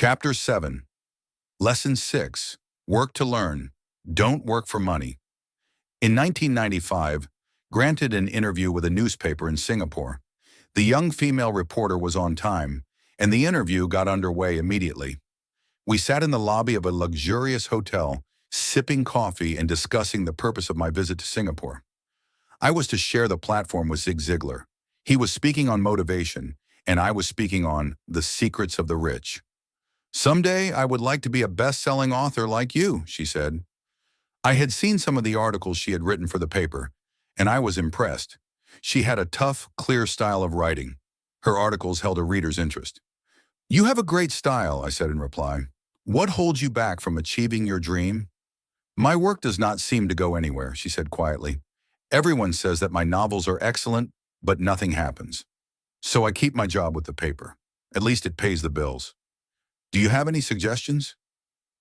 Chapter 7, Lesson 6, Work to Learn, Don't Work for Money. In 1995, granted an interview with a newspaper in Singapore. The young female reporter was on time, and the interview got underway immediately. We sat in the lobby of a luxurious hotel, sipping coffee and discussing the purpose of my visit to Singapore. I was to share the platform with Zig Ziglar. He was speaking on motivation, and I was speaking on the secrets of the rich. "Someday I would like to be a best-selling author like you," she said. I had seen some of the articles she had written for the paper, and I was impressed. She had a tough, clear style of writing. Her articles held a reader's interest. "You have a great style," I said in reply. "What holds you back from achieving your dream?" "My work does not seem to go anywhere," she said quietly. "Everyone says that my novels are excellent, but nothing happens. So I keep my job with the paper. At least it pays the bills. Do you have any suggestions?"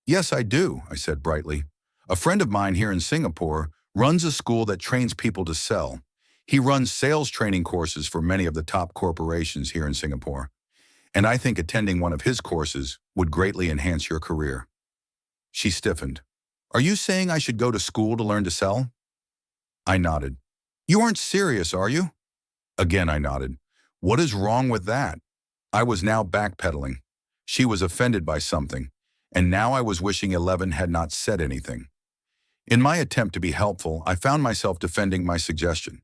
"Yes, I do," I said brightly. "A friend of mine here in Singapore runs a school that trains people to sell. He runs sales training courses for many of the top corporations here in Singapore. And I think attending one of his courses would greatly enhance your career." She stiffened. "Are you saying I should go to school to learn to sell?" I nodded. "You aren't serious, are you?" Again I nodded. "What is wrong with that?" I was now backpedaling. She was offended by something, and now I was wishing 11 had not said anything. In my attempt to be helpful, I found myself defending my suggestion.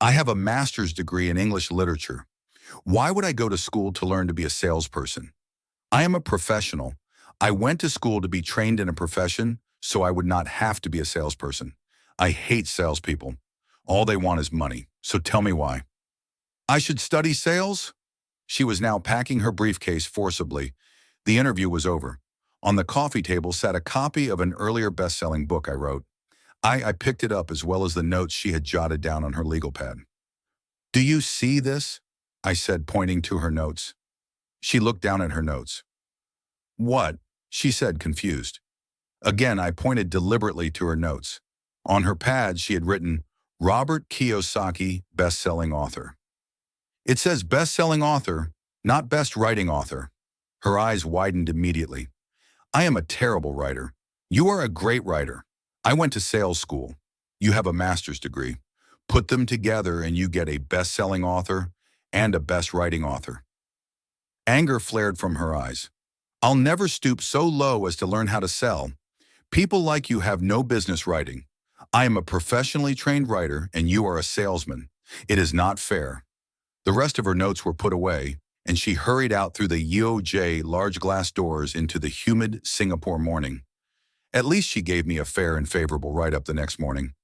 "I have a master's degree in English literature. Why would I go to school to learn to be a salesperson? I am a professional. I went to school to be trained in a profession, so I would not have to be a salesperson. I hate salespeople. All they want is money, so tell me why." "I should study sales?" She was now packing her briefcase forcibly. The interview was over. On the coffee table sat a copy of an earlier best-selling book I wrote. I picked it up as well as the notes she had jotted down on her legal pad. "Do you see this?" I said, pointing to her notes. She looked down at her notes. "What?" she said, confused. Again, I pointed deliberately to her notes. On her pad, she had written, "Robert Kiyosaki, best-selling author." "It says best-selling author, not best writing author." Her eyes widened immediately. "I am a terrible writer. You are a great writer. I went to sales school. You have a master's degree. Put them together and you get a best-selling author and a best writing author." Anger flared from her eyes. "I'll never stoop so low as to learn how to sell. People like you have no business writing. I am a professionally trained writer and you are a salesman. It is not fair." The rest of her notes were put away, and she hurried out through the YOJ large glass doors into the humid Singapore morning. At least she gave me a fair and favorable write-up the next morning.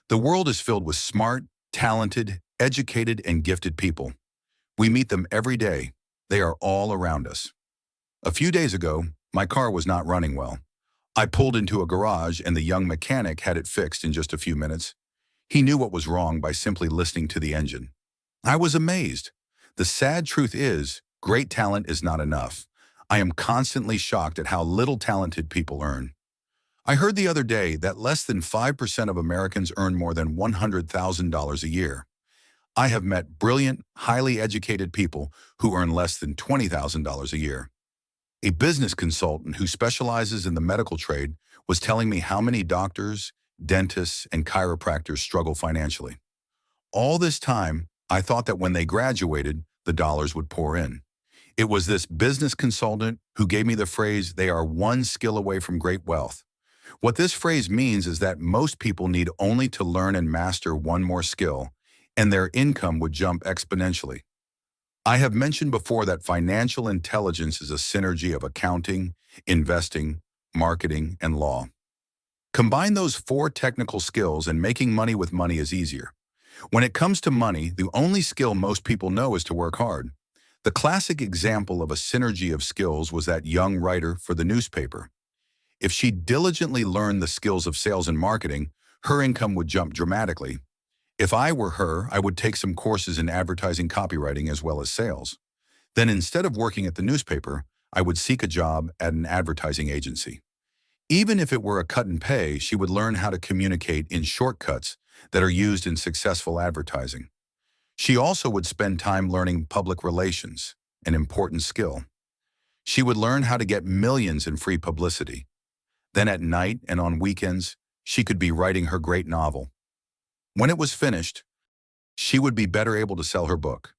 The world is filled with smart, talented, educated, and gifted people. We meet them every day. They are all around us. A few days ago, my car was not running well. I pulled into a garage and the young mechanic had it fixed in just a few minutes. He knew what was wrong by simply listening to the engine. I was amazed. The sad truth is, great talent is not enough. I am constantly shocked at how little talented people earn. I heard the other day that less than 5% of Americans earn more than $100,000 a year. I have met brilliant, highly educated people who earn less than $20,000 a year. A business consultant who specializes in the medical trade was telling me how many doctors, dentists, and chiropractors struggle financially. All this time, I thought that when they graduated, the dollars would pour in. It was this business consultant who gave me the phrase, "They are one skill away from great wealth." What this phrase means is that most people need only to learn and master one more skill, and their income would jump exponentially. I have mentioned before that financial intelligence is a synergy of accounting, investing, marketing, and law. Combine those four technical skills and making money with money is easier. When it comes to money, the only skill most people know is to work hard. The classic example of a synergy of skills was that young writer for the newspaper. If she diligently learned the skills of sales and marketing, her income would jump dramatically. If I were her, I would take some courses in advertising copywriting as well as sales. Then instead of working at the newspaper, I would seek a job at an advertising agency. Even if it were a cut in pay, she would learn how to communicate in shortcuts that are used in successful advertising. She also would spend time learning public relations, an important skill. She would learn how to get millions in free publicity. Then at night and on weekends, she could be writing her great novel. When it was finished, she would be better able to sell her book.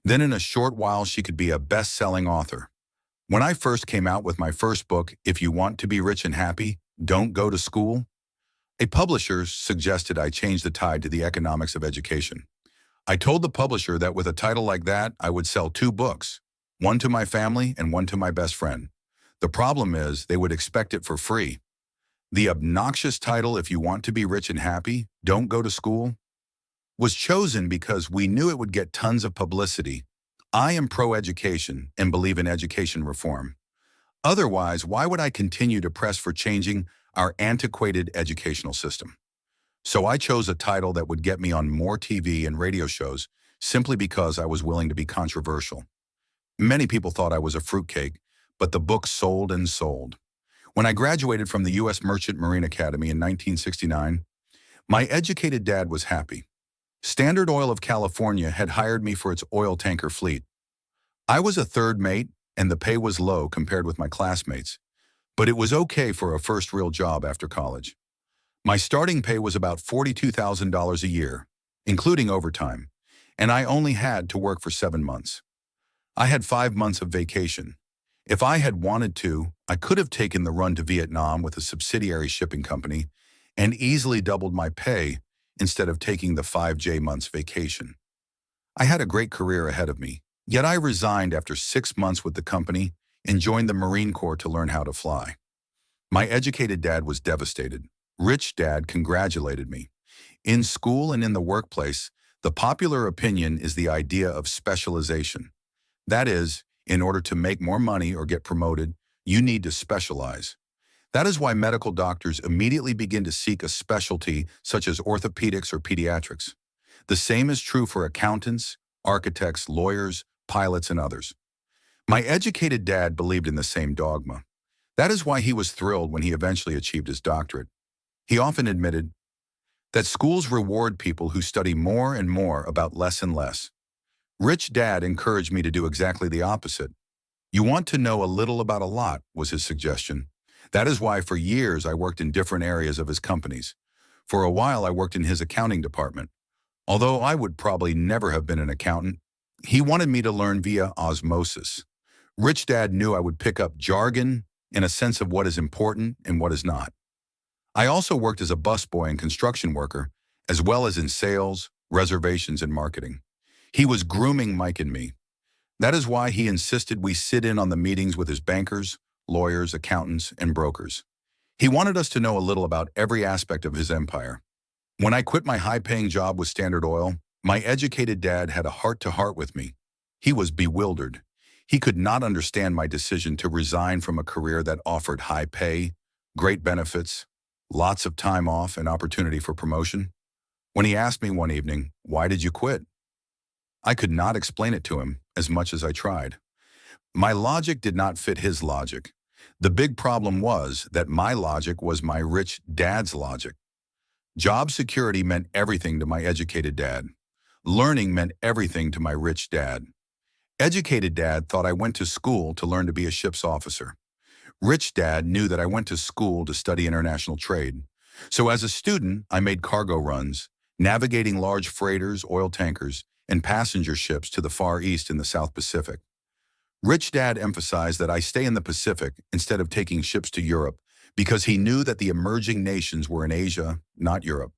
Then in a short while, she could be a best-selling author. When I first came out with my first book, If You Want to Be Rich and Happy, Don't Go to School, a publisher suggested I change the tide to the economics of education. I told the publisher that with a title like that, I would sell 2 books, one to my family and one to my best friend. The problem is they would expect it for free. The obnoxious title, If You Want to Be Rich and Happy, Don't Go to School, was chosen because we knew it would get tons of publicity. I am pro-education and believe in education reform. Otherwise, why would I continue to press for changing our antiquated educational system? So I chose a title that would get me on more TV and radio shows simply because I was willing to be controversial. Many people thought I was a fruitcake, but the book sold and sold. When I graduated from the U.S. Merchant Marine Academy in 1969, my educated dad was happy. Standard Oil of California had hired me for its oil tanker fleet. I was a third mate, and the pay was low compared with my classmates, but it was okay for a first real job after college. My starting pay was about $42,000 a year, including overtime, and I only had to work for 7 months. I had 5 months of vacation. If I had wanted to, I could have taken the run to Vietnam with a subsidiary shipping company and easily doubled my pay instead of taking the 5 months vacation. I had a great career ahead of me, yet I resigned after 6 months with the company and joined the Marine Corps to learn how to fly. My educated dad was devastated. Rich Dad congratulated me. In school and in the workplace, the popular opinion is the idea of specialization. That is, in order to make more money or get promoted, you need to specialize. That is why medical doctors immediately begin to seek a specialty such as orthopedics or pediatrics. The same is true for accountants, architects, lawyers, pilots, and others. My educated dad believed in the same dogma. That is why he was thrilled when he eventually achieved his doctorate. He often admitted that schools reward people who study more and more about less and less. Rich Dad encouraged me to do exactly the opposite. You want to know a little about a lot, was his suggestion. That is why for years I worked in different areas of his companies. For a while I worked in his accounting department. Although I would probably never have been an accountant, he wanted me to learn via osmosis. Rich Dad knew I would pick up jargon and a sense of what is important and what is not. I also worked as a busboy and construction worker, as well as in sales, reservations, and marketing. He was grooming Mike and me. That is why he insisted we sit in on the meetings with his bankers, lawyers, accountants, and brokers. He wanted us to know a little about every aspect of his empire. When I quit my high-paying job with Standard Oil, my educated dad had a heart-to-heart with me. He was bewildered. He could not understand my decision to resign from a career that offered high pay, great benefits, lots of time off, and opportunity for promotion. When he asked me one evening, "Why did you quit?" I could not explain it to him as much as I tried. My logic did not fit his logic. The big problem was that my logic was my rich dad's logic. Job security meant everything to my educated dad. Learning meant everything to my rich dad. Educated dad thought I went to school to learn to be a ship's officer. Rich Dad knew that I went to school to study international trade. So as a student, I made cargo runs, navigating large freighters, oil tankers, and passenger ships to the Far East and the South Pacific. Rich Dad emphasized that I stay in the Pacific instead of taking ships to Europe because he knew that the emerging nations were in Asia, not Europe.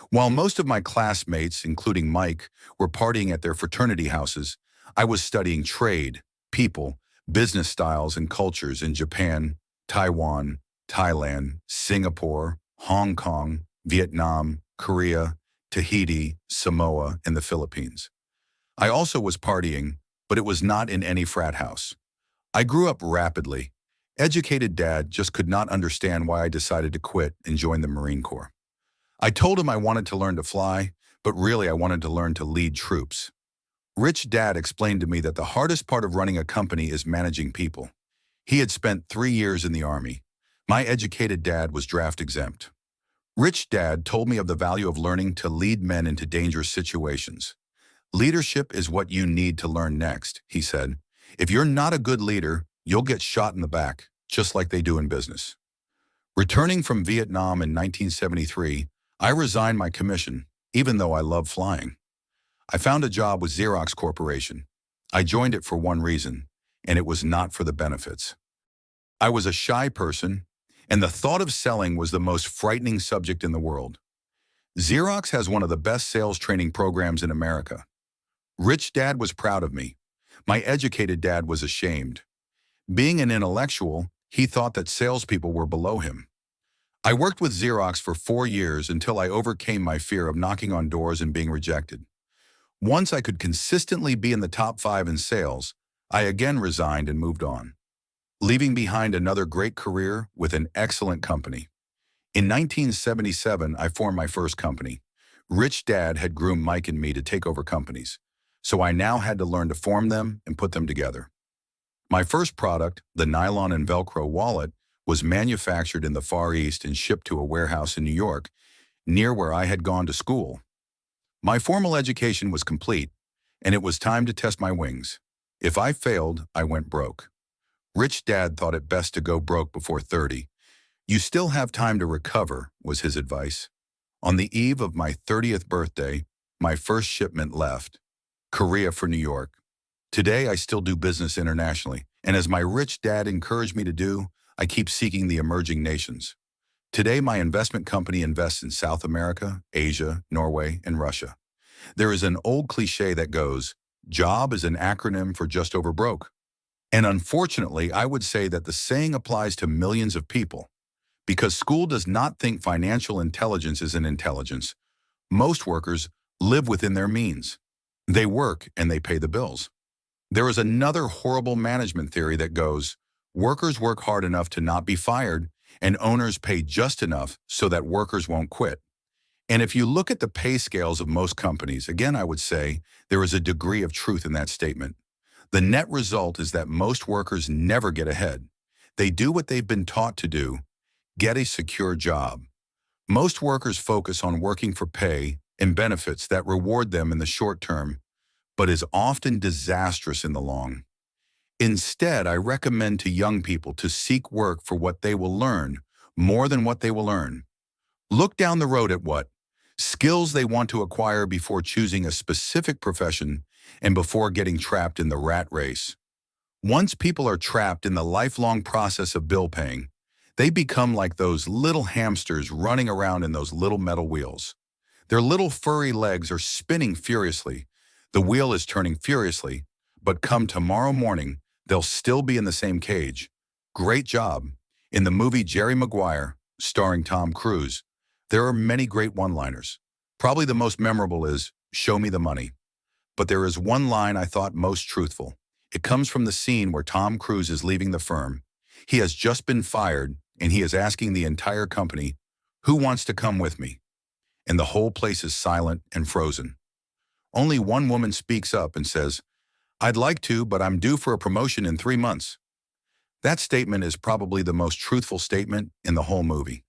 While most of my classmates, including Mike, were partying at their fraternity houses, I was studying trade, people, business styles and cultures in Japan, Taiwan, Thailand, Singapore, Hong Kong, Vietnam, Korea, Tahiti, Samoa, and the Philippines. I also was partying, but it was not in any frat house. I grew up rapidly. Educated Dad just could not understand why I decided to quit and join the Marine Corps. I told him I wanted to learn to fly, but really I wanted to learn to lead troops. Rich Dad explained to me that the hardest part of running a company is managing people. He had spent 3 years in the Army. My educated dad was draft exempt. Rich Dad told me of the value of learning to lead men into dangerous situations. Leadership is what you need to learn next, he said. If you're not a good leader, you'll get shot in the back, just like they do in business. Returning from Vietnam in 1973, I resigned my commission, even though I love flying. I found a job with Xerox Corporation. I joined it for one reason, and it was not for the benefits. I was a shy person, and the thought of selling was the most frightening subject in the world. Xerox has one of the best sales training programs in America. Rich Dad was proud of me. My educated dad was ashamed. Being an intellectual, he thought that salespeople were below him. I worked with Xerox for 4 years until I overcame my fear of knocking on doors and being rejected. Once I could consistently be in the top 5 in sales, I again resigned and moved on, leaving behind another great career with an excellent company. In 1977, I formed my first company. Rich Dad had groomed Mike and me to take over companies, so I now had to learn to form them and put them together. My first product, the nylon and Velcro wallet, was manufactured in the Far East and shipped to a warehouse in New York, near where I had gone to school. My formal education was complete, and it was time to test my wings. If I failed, I went broke. Rich Dad thought it best to go broke before 30. You still have time to recover, was his advice. On the eve of my 30th birthday, my first shipment left, Korea for New York. Today, I still do business internationally, and as my rich dad encouraged me to do, I keep seeking the emerging nations. Today, my investment company invests in South America, Asia, Norway, and Russia. There is an old cliche that goes, "Job is an acronym for just over broke." And unfortunately, I would say that the saying applies to millions of people. Because school does not think financial intelligence is an intelligence, most workers live within their means. They work and they pay the bills. There is another horrible management theory that goes, workers work hard enough to not be fired, and owners pay just enough so that workers won't quit. And if you look at the pay scales of most companies, again, I would say there is a degree of truth in that statement. The net result is that most workers never get ahead. They do what they've been taught to do, get a secure job. Most workers focus on working for pay and benefits that reward them in the short term, but is often disastrous in the long. Instead, I recommend to young people to seek work for what they will learn more than what they will earn. Look down the road at what skills they want to acquire before choosing a specific profession and before getting trapped in the rat race. Once people are trapped in the lifelong process of bill paying, they become like those little hamsters running around in those little metal wheels. Their little furry legs are spinning furiously. The wheel is turning furiously, but come tomorrow morning, they'll still be in the same cage. Great job. In the movie Jerry Maguire, starring Tom Cruise, there are many great one-liners. Probably the most memorable is, "Show me the money." But there is one line I thought most truthful. It comes from the scene where Tom Cruise is leaving the firm. He has just been fired, and he is asking the entire company, "Who wants to come with me?" And the whole place is silent and frozen. Only one woman speaks up and says, "I'd like to, but I'm due for a promotion in 3 months." That statement is probably the most truthful statement in the whole movie.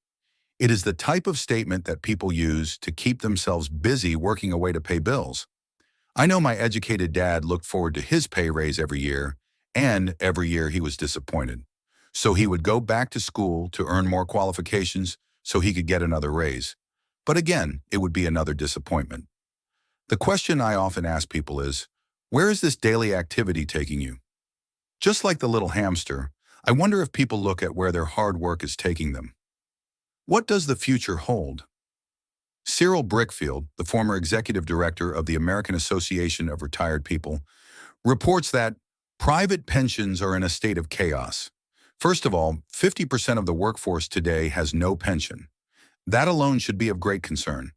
It is the type of statement that people use to keep themselves busy working away to pay bills. I know my educated dad looked forward to his pay raise every year, and every year he was disappointed. So he would go back to school to earn more qualifications so he could get another raise. But again, it would be another disappointment. The question I often ask people is, where is this daily activity taking you? Just like the little hamster, I wonder if people look at where their hard work is taking them. What does the future hold? Cyril Brickfield, the former executive director of the American Association of Retired People, reports that private pensions are in a state of chaos. First of all, 50% of the workforce today has no pension. That alone should be of great concern.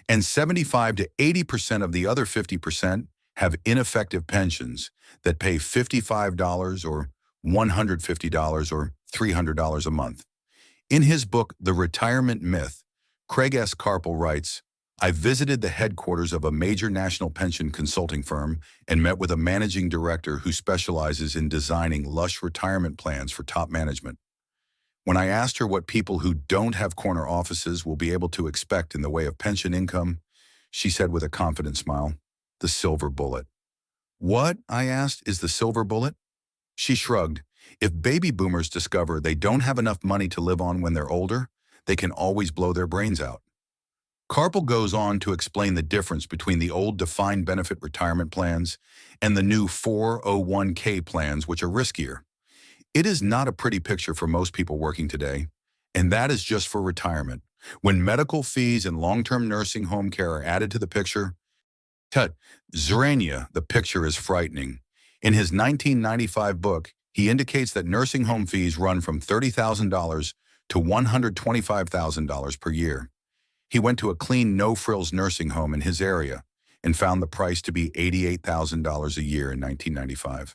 And 75 to 80% of the other 50% have ineffective pensions that pay $55 or $150 or $300 a month. In his book, The Retirement Myth, Craig S. Carpel writes, "I visited the headquarters of a major national pension consulting firm and met with a managing director who specializes in designing lush retirement plans for top management. When I asked her what people who don't have corner offices will be able to expect in the way of pension income, she said with a confident smile, 'The silver bullet.'" "What," I asked, "is the silver bullet?" She shrugged. If baby boomers discover they don't have enough money to live on when they're older, they can always blow their brains out. Carpel goes on to explain the difference between the old defined benefit retirement plans and the new 401k plans, which are riskier. It is not a pretty picture for most people working today, and that is just for retirement. When medical fees and long-term nursing home care are added to the picture, Tut, Zrania, the picture is frightening. In his 1995 book, he indicates that nursing home fees run from $30,000 to $125,000 per year. He went to a clean, no-frills nursing home in his area and found the price to be $88,000 a year in 1995.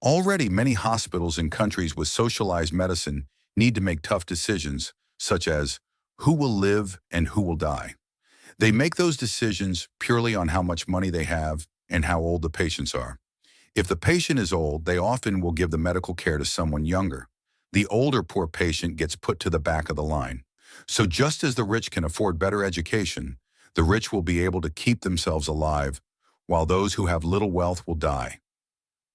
Already, many hospitals in countries with socialized medicine need to make tough decisions, such as who will live and who will die. They make those decisions purely on how much money they have and how old the patients are. If the patient is old, they often will give the medical care to someone younger. The older poor patient gets put to the back of the line. So just as the rich can afford better education, the rich will be able to keep themselves alive, while those who have little wealth will die.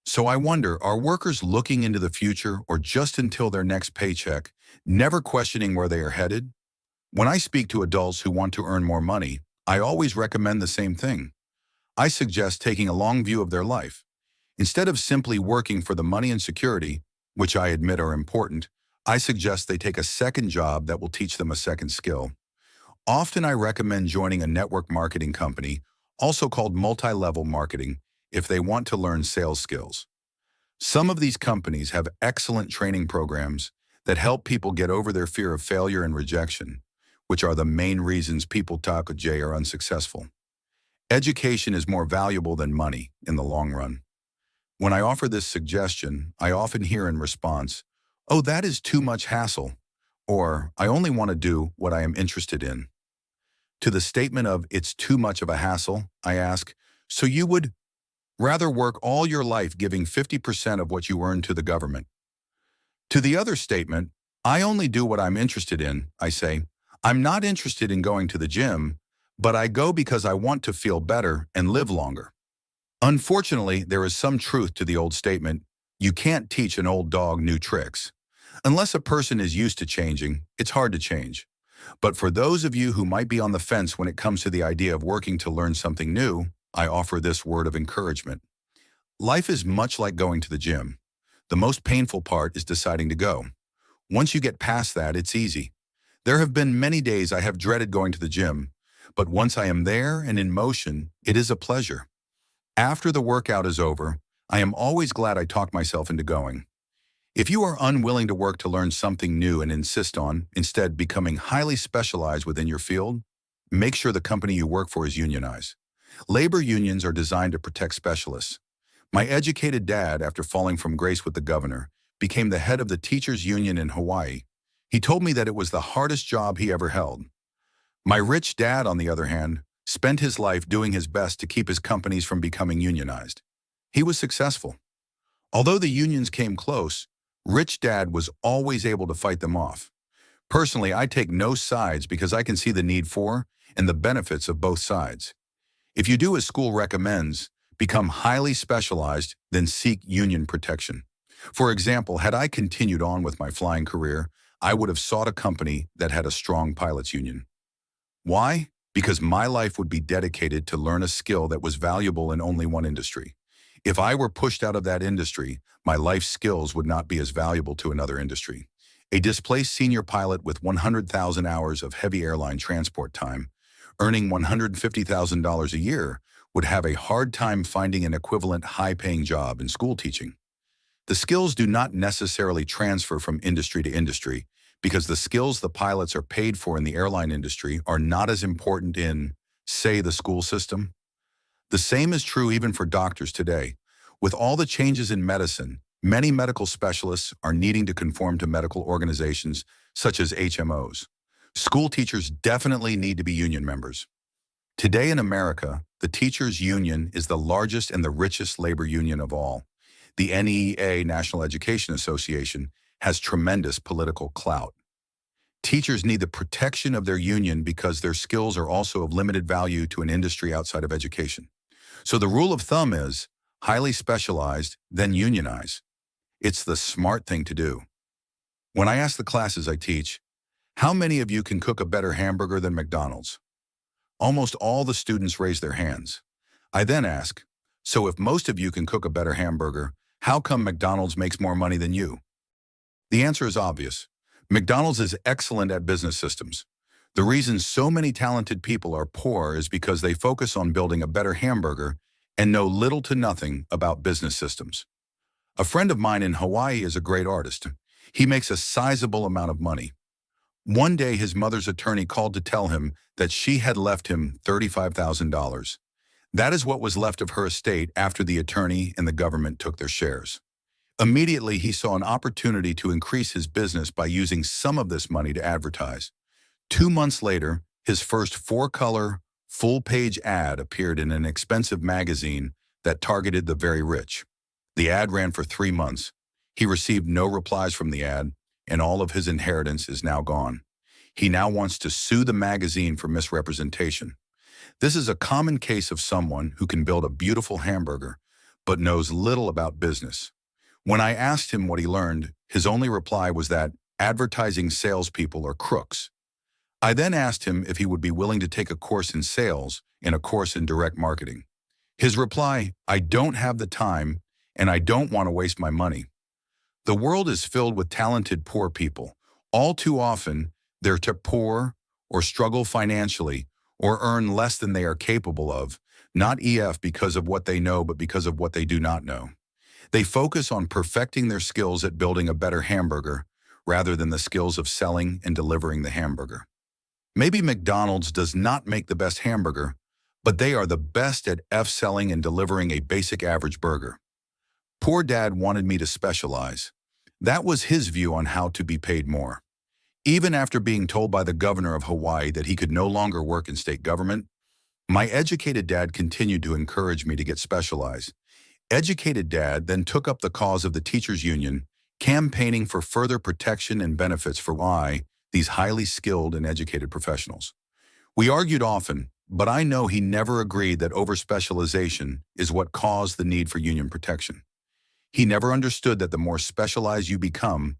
So I wonder, are workers looking into the future or just until their next paycheck, never questioning where they are headed? When I speak to adults who want to earn more money, I always recommend the same thing. I suggest taking a long view of their life. Instead of simply working for the money and security, which I admit are important, I suggest they take a second job that will teach them a second skill. Often I recommend joining a network marketing company, also called multi-level marketing, if they want to learn sales skills. Some of these companies have excellent training programs that help people get over their fear of failure and rejection, which are the main reasons people talk with Jay are unsuccessful. Education is more valuable than money in the long run. When I offer this suggestion, I often hear in response, "Oh, that is too much hassle," or "I only want to do what I am interested in." To the statement of "it's too much of a hassle," I ask, so you would rather work all your life giving 50% of what you earn to the government? To the other statement, "I only do what I'm interested in," I say, I'm not interested in going to the gym, but I go because I want to feel better and live longer. Unfortunately, there is some truth to the old statement, you can't teach an old dog new tricks. Unless a person is used to changing, it's hard to change. But for those of you who might be on the fence when it comes to the idea of working to learn something new, I offer this word of encouragement. Life is much like going to the gym. The most painful part is deciding to go. Once you get past that, it's easy. There have been many days I have dreaded going to the gym, but once I am there and in motion, it is a pleasure. After the workout is over, I am always glad I talked myself into going. If you are unwilling to work to learn something new and insist on, instead, becoming highly specialized within your field, make sure the company you work for is unionized. Labor unions are designed to protect specialists. My educated dad, after falling from grace with the governor, became the head of the teachers' union in Hawaii. He told me that it was the hardest job he ever held. My rich dad, on the other hand, spent his life doing his best to keep his companies from becoming unionized. He was successful. Although the unions came close, Rich Dad was always able to fight them off. Personally, I take no sides because I can see the need for and the benefits of both sides. If you do as school recommends, become highly specialized, then seek union protection. For example, had I continued on with my flying career, I would have sought a company that had a strong pilots union. Why? Because my life would be dedicated to learn a skill that was valuable in only one industry. If I were pushed out of that industry, my life skills would not be as valuable to another industry. A displaced senior pilot with 100,000 hours of heavy airline transport time, earning $150,000 a year, would have a hard time finding an equivalent high-paying job in school teaching. The skills do not necessarily transfer from industry to industry because the skills the pilots are paid for in the airline industry are not as important in, say, the school system. The same is true even for doctors today. With all the changes in medicine, many medical specialists are needing to conform to medical organizations such as HMOs. School teachers definitely need to be union members. Today in America, the teachers' union is the largest and the richest labor union of all. The NEA, National Education Association, has tremendous political clout. Teachers need the protection of their union because their skills are also of limited value to an industry outside of education. So the rule of thumb is highly specialized, then unionize. It's the smart thing to do. When I ask the classes I teach, how many of you can cook a better hamburger than McDonald's? Almost all the students raise their hands. I then ask, so if most of you can cook a better hamburger, how come McDonald's makes more money than you? The answer is obvious. McDonald's is excellent at business systems. The reason so many talented people are poor is because they focus on building a better hamburger and know little to nothing about business systems. A friend of mine in Hawaii is a great artist. He makes a sizable amount of money. One day his mother's attorney called to tell him that she had left him $35,000. That is what was left of her estate after the attorney and the government took their shares. Immediately, he saw an opportunity to increase his business by using some of this money to advertise. 2 months later, his first four-color, full-page ad appeared in an expensive magazine that targeted the very rich. The ad ran for 3 months. He received no replies from the ad, and all of his inheritance is now gone. He now wants to sue the magazine for misrepresentation. This is a common case of someone who can build a beautiful hamburger, but knows little about business. When I asked him what he learned, his only reply was that advertising salespeople are crooks. I then asked him if he would be willing to take a course in sales and a course in direct marketing. His reply, I don't have the time and I don't want to waste my money. The world is filled with talented poor people. All too often, they're too poor or struggle financially or earn less than they are capable of, not because of what they know, but because of what they do not know. They focus on perfecting their skills at building a better hamburger rather than the skills of selling and delivering the hamburger. Maybe McDonald's does not make the best hamburger, but they are the best at selling and delivering a basic average burger. Poor Dad wanted me to specialize. That was his view on how to be paid more. Even after being told by the governor of Hawaii that he could no longer work in state government, my educated dad continued to encourage me to get specialized. Educated Dad then took up the cause of the teachers' union, campaigning for further protection and benefits for these highly skilled and educated professionals. We argued often, but I know he never agreed that overspecialization is what caused the need for union protection. He never understood that the more specialized you become,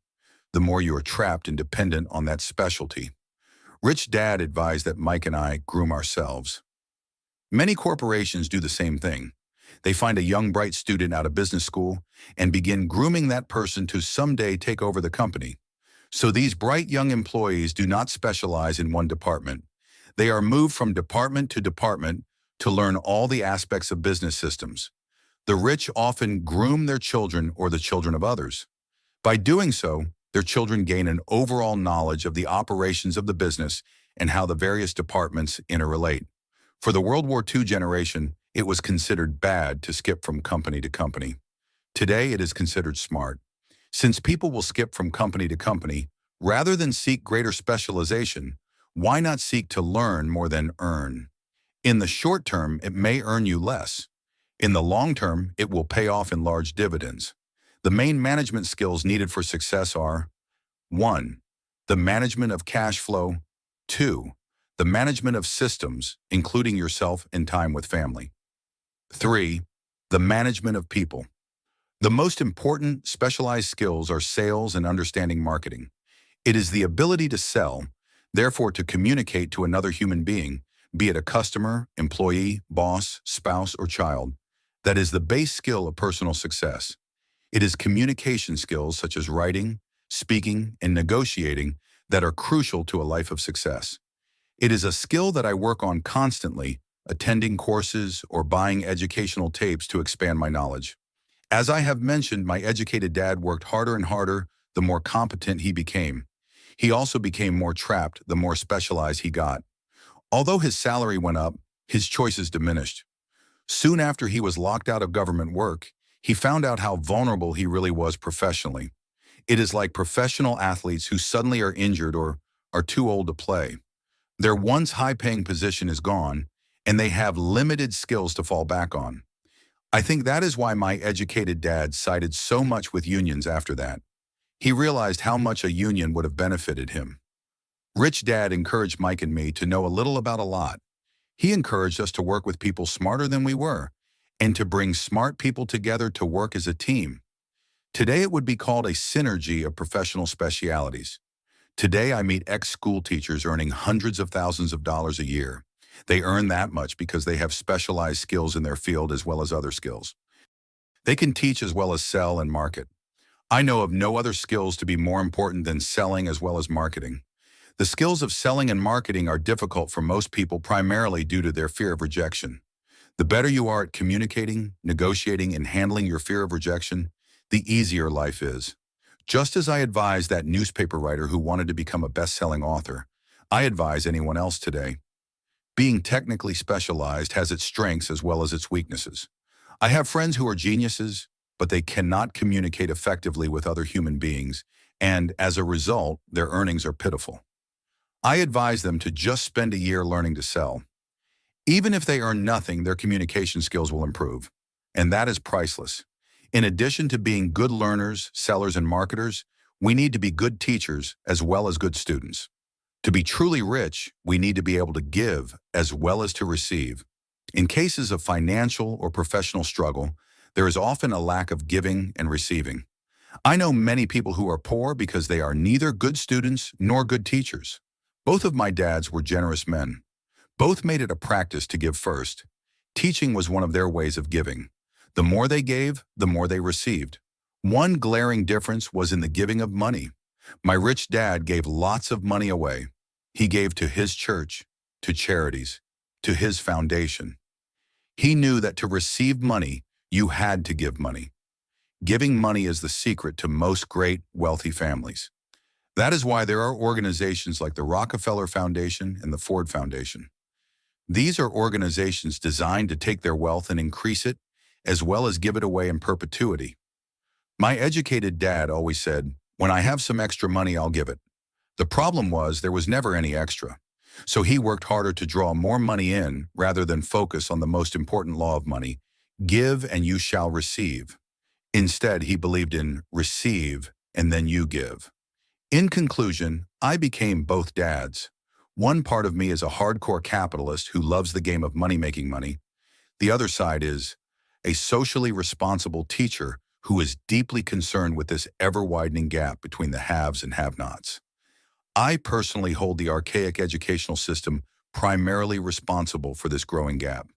the more you are trapped and dependent on that specialty. Rich Dad advised that Mike and I groom ourselves. Many corporations do the same thing. They find a young, bright student out of business school and begin grooming that person to someday take over the company. So these bright young employees do not specialize in one department. They are moved from department to learn all the aspects of business systems. The rich often groom their children or the children of others. By doing so, their children gain an overall knowledge of the operations of the business and how the various departments interrelate. For the World War II generation, it was considered bad to skip from company to company. Today, it is considered smart. Since people will skip from company to company, rather than seek greater specialization, why not seek to learn more than earn? In the short term, it may earn you less. In the long term, it will pay off in large dividends. The main management skills needed for success are 1. The management of cash flow. 2. The management of systems, including yourself and time with family. 3. The management of people. The most important specialized skills are sales and understanding marketing. It is the ability to sell, therefore to communicate to another human being, be it a customer, employee, boss, spouse, or child. That is the base skill of personal success. It is communication skills such as writing, speaking, and negotiating that are crucial to a life of success. It is a skill that I work on constantly, attending courses or buying educational tapes to expand my knowledge. As I have mentioned, my educated dad worked harder and harder the more competent he became. He also became more trapped the more specialized he got. Although his salary went up, his choices diminished. Soon after he was locked out of government work, he found out how vulnerable he really was professionally. It is like professional athletes who suddenly are injured or are too old to play. Their once high-paying position is gone, and they have limited skills to fall back on. I think that is why my educated dad sided so much with unions after that. He realized how much a union would have benefited him. Rich Dad encouraged Mike and me to know a little about a lot. He encouraged us to work with people smarter than we were, and to bring smart people together to work as a team. Today it would be called a synergy of professional specialities. Today I meet ex-school teachers earning hundreds of thousands of dollars a year. They earn that much because they have specialized skills in their field as well as other skills. They can teach as well as sell and market. I know of no other skills to be more important than selling as well as marketing. The skills of selling and marketing are difficult for most people primarily due to their fear of rejection. The better you are at communicating, negotiating, and handling your fear of rejection, the easier life is. Just as I advise that newspaper writer who wanted to become a best-selling author, I advise anyone else today. Being technically specialized has its strengths as well as its weaknesses. I have friends who are geniuses, but they cannot communicate effectively with other human beings, and as a result, their earnings are pitiful. I advise them to just spend a year learning to sell. Even if they earn nothing, their communication skills will improve, and that is priceless. In addition to being good learners, sellers, and marketers, we need to be good teachers as well as good students. To be truly rich, we need to be able to give as well as to receive. In cases of financial or professional struggle, there is often a lack of giving and receiving. I know many people who are poor because they are neither good students nor good teachers. Both of my dads were generous men. Both made it a practice to give first. Teaching was one of their ways of giving. The more they gave, the more they received. One glaring difference was in the giving of money. My rich dad gave lots of money away. He gave to his church, to charities, to his foundation. He knew that to receive money, you had to give money. Giving money is the secret to most great, wealthy families. That is why there are organizations like the Rockefeller Foundation and the Ford Foundation. These are organizations designed to take their wealth and increase it, as well as give it away in perpetuity. My educated dad always said, "When I have some extra money, I'll give it." The problem was there was never any extra. So he worked harder to draw more money in rather than focus on the most important law of money, give and you shall receive. Instead, he believed in receive and then you give. In conclusion, I became both dads. One part of me is a hardcore capitalist who loves the game of making money. The other side is a socially responsible teacher who is deeply concerned with this ever-widening gap between the haves and have-nots. I personally hold the archaic educational system primarily responsible for this growing gap.